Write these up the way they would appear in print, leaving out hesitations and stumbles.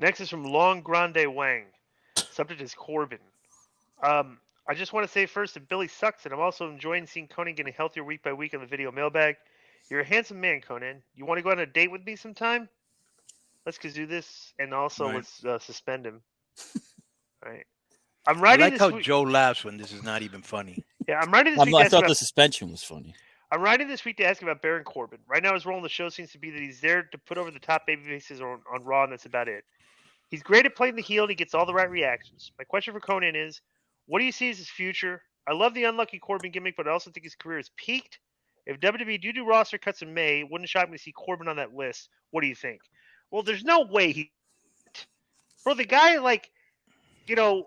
Next is from Long Grande Wang. Subject is Corbin. I just want to say first that Billy sucks, and I'm also enjoying seeing Conan getting healthier week by week on the video mailbag. You're a handsome man, Conan. You want to go on a date with me sometime? Let's do this, and also Right. let's suspend him. All right. I'm I writing like this how week. Joe laughs when this is not even funny. Yeah, I'm writing this week to I ask thought about. the suspension was funny. I'm writing this week to ask about Baron Corbin. Right now, his role in the show seems to be that he's there to put over the top babyfaces on Raw, and that's about it. He's great at playing the heel, and he gets all the right reactions. My question for Conan is, what do you see as his future? I love the unlucky Corbin gimmick, but I also think his career is peaked. If WWE do roster cuts in May, it wouldn't shock me to see Corbin on that list. What do you think? Well, there's no way he, bro. The guy, like, you know,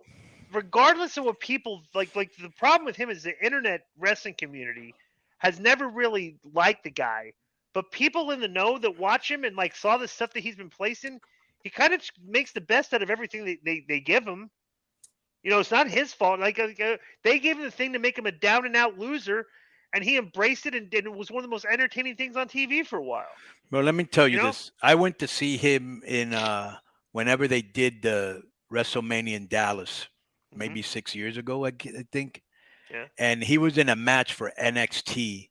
regardless of what people like the problem with him is the internet wrestling community has never really liked the guy, but people in the know that watch him and like saw the stuff that he's been placing, he kind of makes the best out of everything they give him. It's not his fault. They gave him the thing to make him a down and out loser, and he embraced it, and it was one of the most entertaining things on TV for a while. Well, let me tell You you know? this. I went to see him in whenever they did the WrestleMania in Dallas, Hmm. maybe 6 years ago, I think. Yeah. And he was in a match for NXT,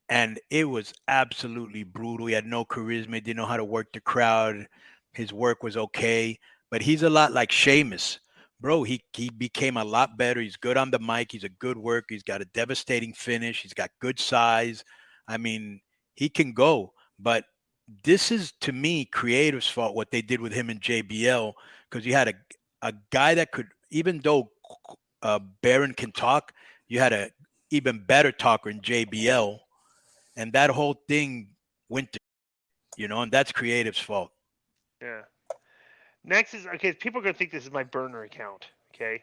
and it was absolutely brutal. He had no charisma, didn't know how to work the crowd. His work was okay, but he's a lot like Sheamus. Bro, he became a lot better. He's good on the mic. He's a good worker. He's got a devastating finish. He's got good size. I mean, he can go. But this is to me creative's fault what they did with him and JBL, because you had a guy that could, even though Baron can talk, you had a even better talker in JBL, and that whole thing went to, and that's creative's fault. Yeah. Next is okay. People are gonna think this is my burner account. Okay.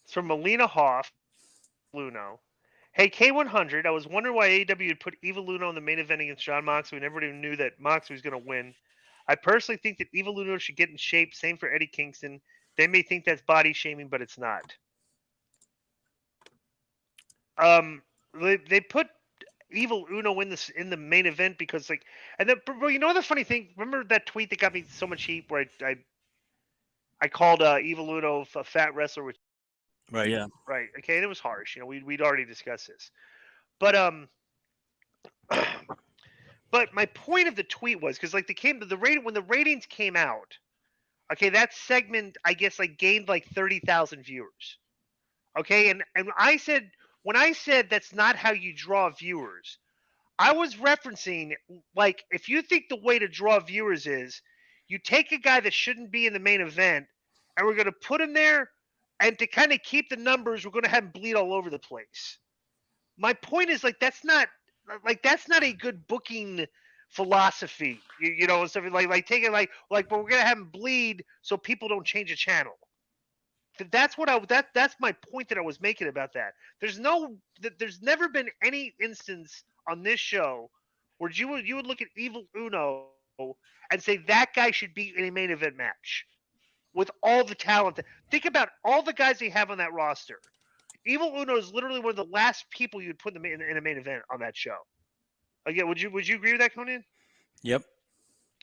It's from Melina Hoff, Luno. Hey, K100, I was wondering why AEW would put Evil Luno in the main event against John Moxley. We never even knew that Moxley was going to win. I personally think that Evil Luno should get in shape. Same for Eddie Kingston. They may think that's body shaming, but it's not. They put Evil Uno in the main event because and then, bro, you know the funny thing? Remember that tweet that got me so much heat where I called Evil Uno a fat wrestler, which Right. Yeah. right? Okay, and it was harsh. We'd already discussed this, but but my point of the tweet was because like the rating when the ratings came out, okay, that segment I guess like gained like 30,000 viewers. Okay, and I said when I said that's not how you draw viewers, I was referencing like if you think the way to draw viewers is you take a guy that shouldn't be in the main event and we're going to put him there, and to kind of keep the numbers, we're going to have him bleed all over the place. My point is that's not a good booking philosophy. Something like taking but we're gonna have him bleed so people don't change a channel. That's what that's my point that I was making about that. There's never been any instance on this show where you would look at Evil Uno and say that guy should be in a main event match with all the talent. Think about all the guys they have on that roster. Evil Uno is literally one of the last people you'd put in a main event on that show. Like, yeah, would you agree with that, Conan? Yep.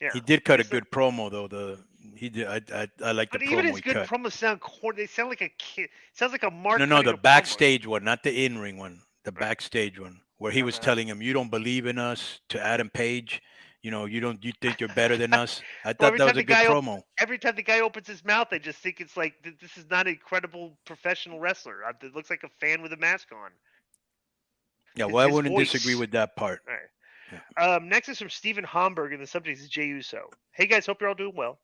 Yeah. He did cut a It's not, good promo though. He did. I like the but even promo his he good cut. promos sound corny. They sound like a kid. Sounds like a No, Mark no, cutting the a promo. backstage one, not the in-ring one. The Right. backstage one, where he was Okay. telling him, "You don't believe in us," to Adam Page. You don't. You think you're better than us. I Well, thought that was a good promo. every time the guy opens his mouth, I just think it's like this is not a credible professional wrestler. It looks like a fan with a mask on. Yeah, His well, I wouldn't disagree voice. with that part. All right. Yeah. Next is from Stephen Homburg, and the subject is Jey Uso. Hey guys, hope you're all doing well.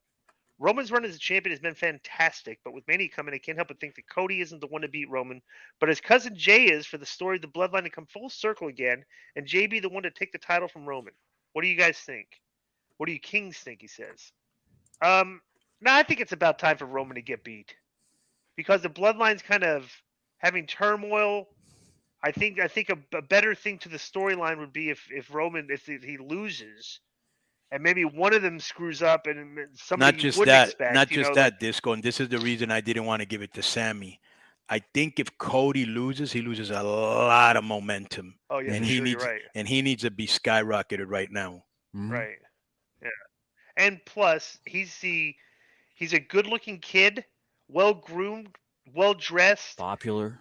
Roman's run as a champion has been fantastic, but with Mania coming, I can't help but think that Cody isn't the one to beat Roman, but his cousin Jay is for the story of the bloodline to come full circle again, and Jay be the one to take the title from Roman. What do you guys think? What do you kings think? He says. Um, no, I think it's about time for Roman to get beat because the bloodline's kind of having turmoil. I think a better thing to the storyline would be if Roman if he loses and maybe one of them screws up and somebody Not you just wouldn't that, expect, not just like that, Disco, and this is the reason I didn't want to give it to Sammy. I think if Cody loses, he loses a lot of momentum, oh yeah, and for he sure, you're needs right. and he needs to be skyrocketed right now. Hmm. Right. Yeah. And plus, He's a good-looking kid, well-groomed, well-dressed, Popular.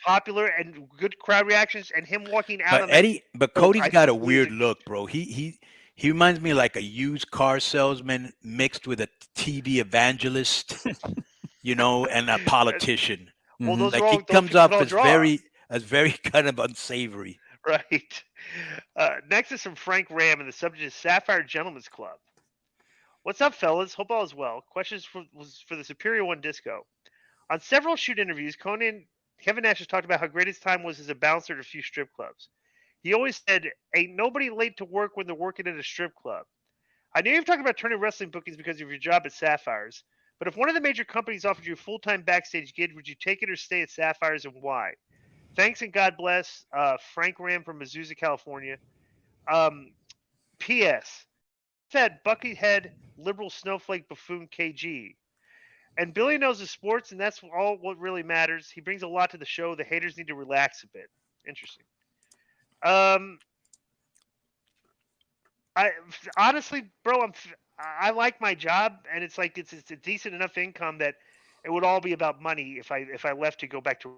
popular, and good crowd reactions. And him walking out on that But field, Cody's I got a think weird look, bro. He reminds me of like a used car salesman mixed with a TV evangelist, and a politician. Well, Mhm. Like he those comes people can off all draw, as very kind of unsavory. right? Next is from Frank Ram, and the subject is Sapphire Gentlemen's Club. What's up, fellas? Hope all is well. Questions was for the Superior One Disco. On several shoot interviews, Kevin Nash has talked about how great his time was as a bouncer at a few strip clubs. He always said, "Ain't nobody late to work when they're working at a strip club." I know you've talked about turning wrestling bookings because of your job at Sapphires, but if one of the major companies offered you a full-time backstage gig, would you take it or stay at Sapphires, and why? Thanks and God bless, Frank Ram from Azusa, California. Um, P.S. That buckethead liberal snowflake buffoon KG. And Billy knows the sports, and that's all what really matters. He brings a lot to the show. The haters need to relax a bit. Interesting. Um, I honestly, bro, I like my job, and it's like it's a decent enough income that it would all be about money if I left to go back to,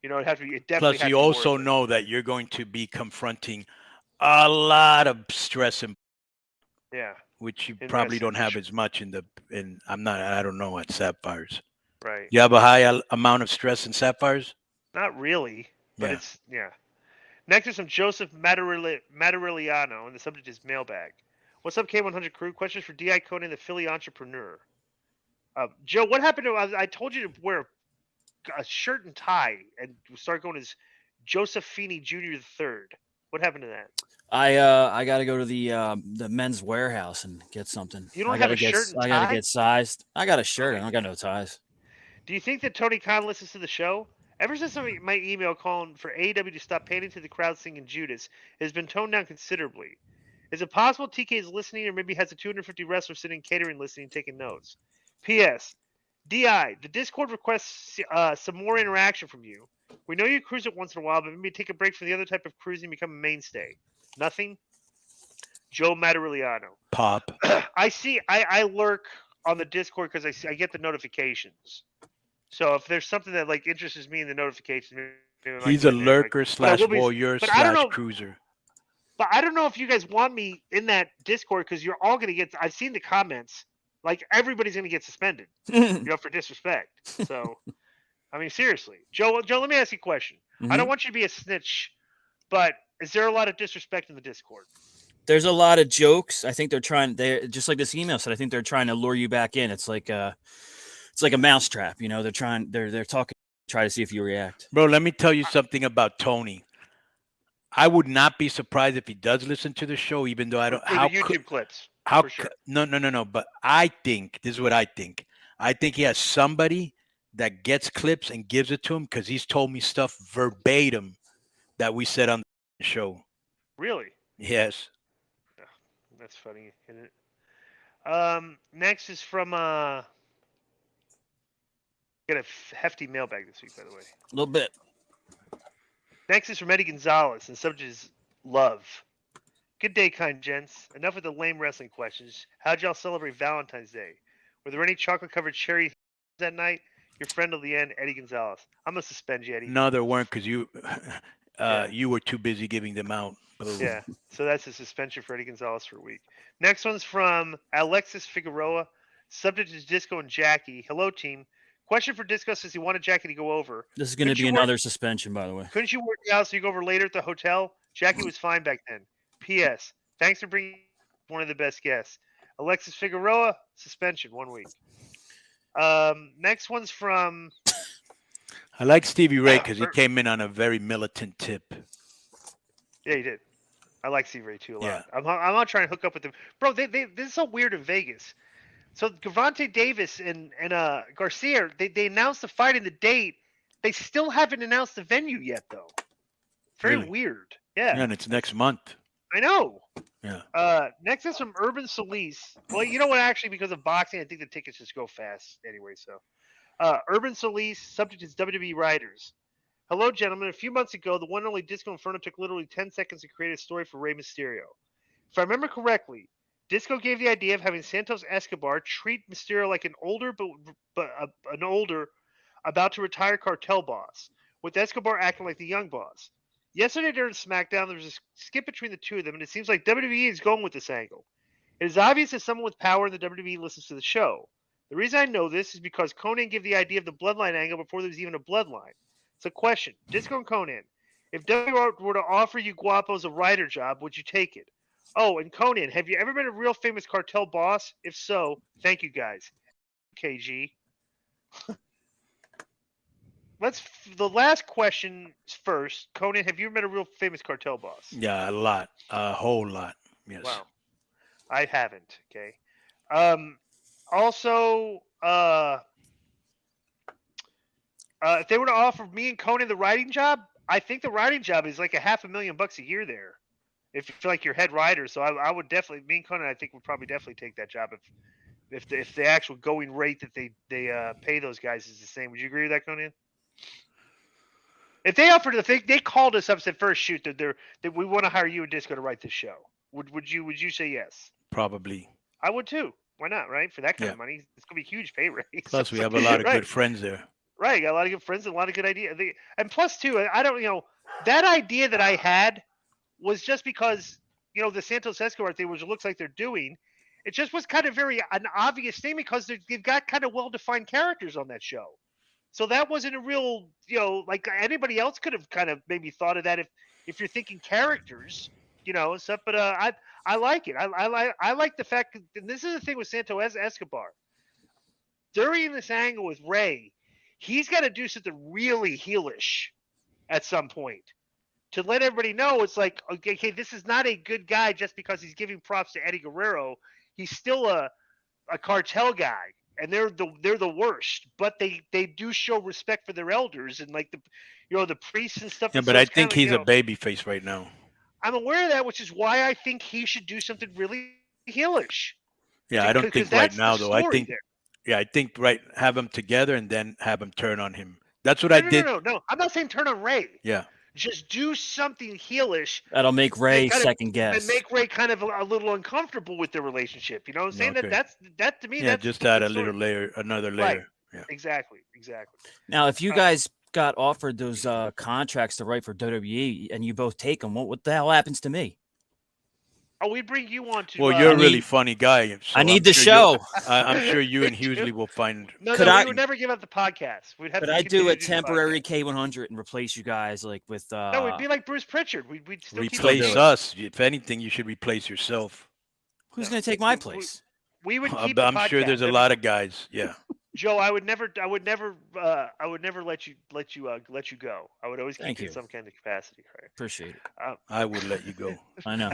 it had to be, it definitely Plus, had you to be also worth it. know that you're going to be confronting a lot of stress, Yeah, which you in probably wrestling don't for have sure. as much I don't know at Sapphires. Right. You have a high amount of stress in Sapphires? Not really, but Yeah. it's yeah. Next is from Joseph Matariliano, and the subject is mailbag. What's up, K100 crew? Questions for Di Conan, the Philly entrepreneur. Joe, what happened to? I told you to wear a shirt and tie and start going as Josephini Jr. the Third. What happened to that? I got to go to the men's warehouse and get something. You don't have a shirt and I got to tie? get sized. I got a shirt. I Okay. don't got no ties. Do you think that Tony Khan listens to the show? Ever since my email calling for AEW to stop pandering to the crowd singing Judas, it has been toned down considerably. Is it possible TK is listening, or maybe has a 250 wrestler sitting catering listening, taking notes? P.S. DI, the Discord requests some more interaction from you. We know you cruise it once in a while, but maybe take a break from the other type of cruising and become a mainstay. Nothing? Joe Matariliano. Pop. I lurk on the Discord because I get the notifications. So if there's something that like interests me in the notifications, maybe I might He's a go in there. lurker But I slash will be. voyeur But I don't slash know. cruiser. But I don't know if you guys want me in that Discord because you're all gonna get. I've seen the comments. Like everybody's gonna get suspended, for disrespect. So I mean, seriously, Joe. Let me ask you a question. I don't want you to be a snitch, but is there a lot of disrespect in the Discord? There's a lot of jokes. I think they just like this email said. I think they're trying to lure you back in. It's like a mousetrap. They're talking, try to see if you react. Bro, let me tell you something about Tony. I would not be surprised if he does listen to the show, even though I don't. For the YouTube clips, How? for sure. No. But I think this is what I think. I think he has somebody that gets clips and gives it to him because he's told me stuff verbatim that we said on the show. Really? Yes. Oh, that's funny, isn't it? Next is from got a hefty mailbag this week, by the way. A little bit. Next is from Eddie Gonzalez, and the subject is love. Good day, kind gents. Enough with the lame wrestling questions. How'd y'all celebrate Valentine's Day? Were there any chocolate-covered cherry that night? Your friend of the end, Eddie Gonzalez. I'm gonna suspend you, Eddie. No, there weren't because you Yeah. you were too busy giving them out. Boom. Yeah. So that's a suspension for Eddie Gonzalez for a week. Next one's from Alexis Figueroa. Subject is Disco and Jackie. Hello, team. Question for Disco since he wanted Jackie to go over. This is going to be another suspension, by the way. Couldn't you work out so you go over later at the hotel? Jackie was fine back then. P.S. Thanks for bringing one of the best guests. Alexis Figueroa, suspension, 1 week. Next one's from. I like Stevie Ray because he came in on a very militant tip. Yeah, he did. I like Stevie Ray too a lot. Yeah. I'm not trying to hook up with them, bro. This is so weird in Vegas. So Gervonta Davis and Garcia, they announced the fight and the date. They still haven't announced the venue yet, though. Very Really? weird. Yeah. And it's next month. I know. Yeah. Next is from Urban Solis. Well, you know what? Actually, because of boxing, I think the tickets just go fast anyway. So, Urban Solis, subject is WWE writers. Hello, gentlemen. A few months ago, the one and only Disco Inferno took literally 10 seconds to create a story for Rey Mysterio. If I remember correctly, Disco gave the idea of having Santos Escobar treat Mysterio like an older about to retire cartel boss, with Escobar acting like the young boss. Yesterday during SmackDown, there was a skip between the two of them, and it seems like WWE is going with this angle. It is obvious that someone with power in the WWE listens to the show. The reason I know this is because Conan gave the idea of the bloodline angle before there was even a bloodline. It's a question. Disco and Conan, if WWE were to offer you guapos a writer job, would you take it? Oh, and Conan, have you ever been a real famous cartel boss? If so, thank you guys. KG. The last question first. Conan, have you ever been a real famous cartel boss? Yeah, a lot. A whole lot. Yes. Wow. I haven't. Okay. Also, if they were to offer me and Conan the writing job, I think the writing job is like $500,000 a year there. If you feel like you're head writer, so I would definitely, me and Conan, I think would probably definitely take that job if the actual going rate that they pay those guys is the same. Would you agree with that, Conan? If they offered, if they called us up and said first shoot that we want to hire you and Disco to write this show, would you say yes? Probably. I would too. Why not? Right, for that kind of money, it's gonna be a huge pay raise. Plus, we have a lot of good friends there. Right, got a lot of good friends and a lot of good ideas. And plus, too, I don't, that idea that I had was just because, the Santos Escobar thing, which it looks like they're doing, it just was kind of an obvious thing because they've got kind of well-defined characters on that show. So that wasn't a real, like anybody else could have kind of maybe thought of that if you're thinking characters, stuff. But I like it. I like the fact, and this is the thing with Santos Escobar. During this angle with Ray, he's got to do something really heelish at some point to let everybody know it's like, okay, this is not a good guy just because he's giving props to Eddie Guerrero. He's still a cartel guy, and they're the worst. But they do show respect for their elders and like the priests and stuff. Yeah, and but so I it's think kinda he's a baby face right now. I'm aware of that, which is why I think he should do something really heelish. Yeah, I don't think right now though. I think have them together and then have them turn on him. That's what I did. No. I'm not saying turn on Ray. Yeah. Just do something heelish. That'll make Ray second guess. And make Ray kind of a little uncomfortable with their relationship. You know what I'm saying? Okay. That to me, yeah, just add a little layer, another layer. Right. Yeah. Exactly. Now, if you guys got offered those contracts to write for WWE and you both take them, what the hell happens to me? Oh, we bring you on to. Well, you're a really funny guy. So I need the show. I'm sure you and Hughley will find. No, we would never give up the podcast. Could I do a temporary K100 and replace you guys with? No, we'd be like Bruce Pritchard. We'd still replace us. If anything, you should replace yourself. Who's going to take my place? We would keep. I'm sure there's a lot of guys. Yeah. Joe, I would never let you go. I would always keep you in some kind of capacity. Right? Appreciate it. I would let you go. I know.